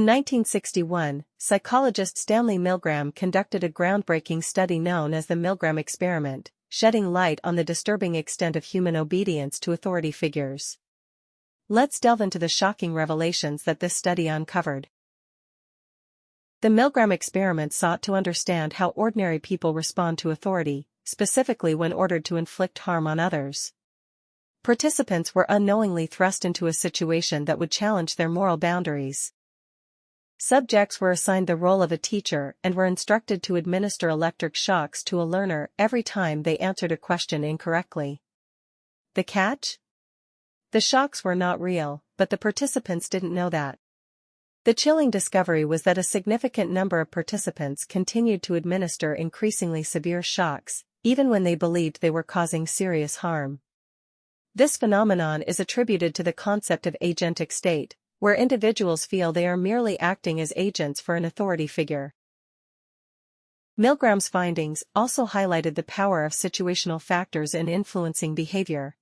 In 1961, psychologist Stanley Milgram conducted a groundbreaking study known as the Milgram Experiment, shedding light on the disturbing extent of human obedience to authority figures. Let's delve into the shocking revelations that this study uncovered. The Milgram experiment sought to understand how ordinary people respond to authority, specifically when ordered to inflict harm on others. Participants were unknowingly thrust into a situation that would challenge their moral boundaries. Subjects were assigned the role of a teacher and were instructed to administer electric shocks to a learner every time they answered a question incorrectly. The catch? The shocks were not real, but the participants didn't know that. The chilling discovery was that a significant number of participants continued to administer increasingly severe shocks, even when they believed they were causing serious harm. This phenomenon is attributed to the concept of agentic state, where individuals feel they are merely acting as agents for an authority figure. Milgram's findings also highlighted the power of situational factors in influencing behavior.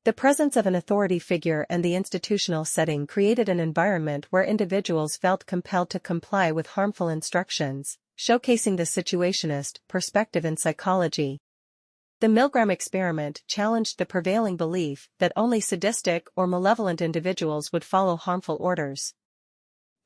The presence of an authority figure and the institutional setting created an environment where individuals felt compelled to comply with harmful instructions, showcasing the situationist perspective in psychology. The Milgram experiment challenged the prevailing belief that only sadistic or malevolent individuals would follow harmful orders.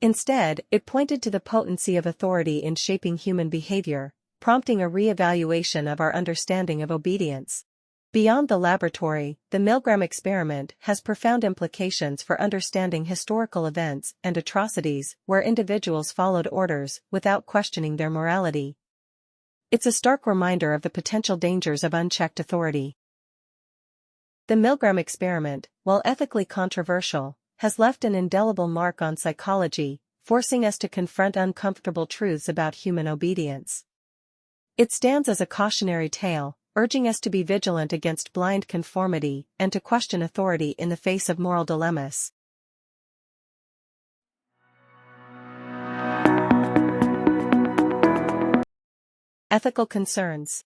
Instead, it pointed to the potency of authority in shaping human behavior, prompting a re-evaluation of our understanding of obedience. Beyond the laboratory, the Milgram experiment has profound implications for understanding historical events and atrocities where individuals followed orders without questioning their morality. It's a stark reminder of the potential dangers of unchecked authority. The Milgram experiment, while ethically controversial, has left an indelible mark on psychology, forcing us to confront uncomfortable truths about human obedience. It stands as a cautionary tale, urging us to be vigilant against blind conformity and to question authority in the face of moral dilemmas. Ethical concerns.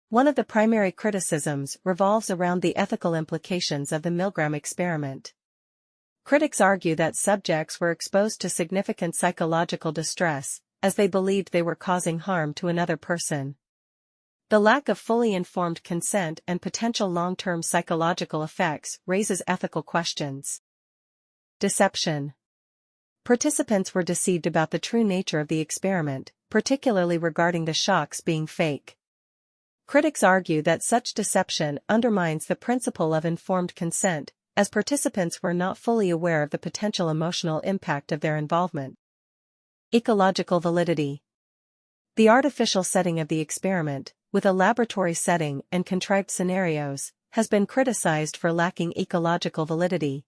One of the primary criticisms revolves around the ethical implications of the Milgram experiment. Critics argue that subjects were exposed to significant psychological distress, as they believed they were causing harm to another person. The lack of fully informed consent and potential long-term psychological effects raises ethical questions. Deception. Participants were deceived about the true nature of the experiment, particularly regarding the shocks being fake. Critics argue that such deception undermines the principle of informed consent, as participants were not fully aware of the potential emotional impact of their involvement. Ecological validity. The artificial setting of the experiment, with a laboratory setting and contrived scenarios, has been criticized for lacking ecological validity.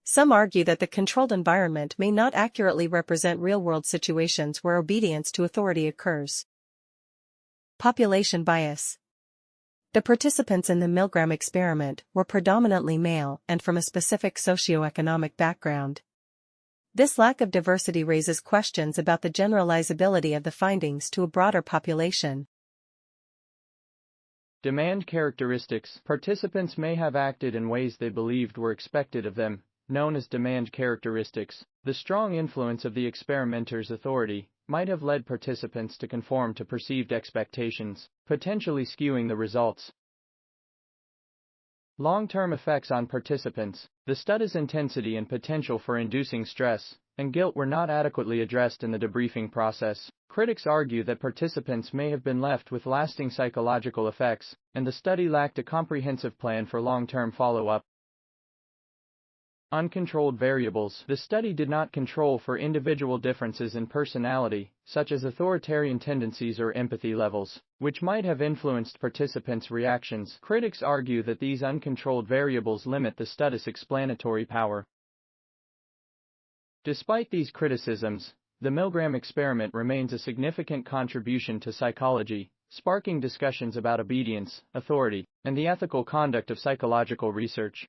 Some argue that the controlled environment may not accurately represent real-world situations where obedience to authority occurs. Population bias. The participants in the Milgram experiment were predominantly male and from a specific socioeconomic background. This lack of diversity raises questions about the generalizability of the findings to a broader population. Demand characteristics. Participants may have acted in ways they believed were expected of them, known as demand characteristics. The strong influence of the experimenter's authority might have led participants to conform to perceived expectations, potentially skewing the results. Long-term effects on participants. The study's intensity and potential for inducing stress and guilt were not adequately addressed in the debriefing process. Critics argue that participants may have been left with lasting psychological effects, and the study lacked a comprehensive plan for long-term follow-up. Uncontrolled variables. The study did not control for individual differences in personality, such as authoritarian tendencies or empathy levels, which might have influenced participants' reactions. Critics argue that these uncontrolled variables limit the study's explanatory power. Despite these criticisms, the Milgram experiment remains a significant contribution to psychology, sparking discussions about obedience, authority, and the ethical conduct of psychological research.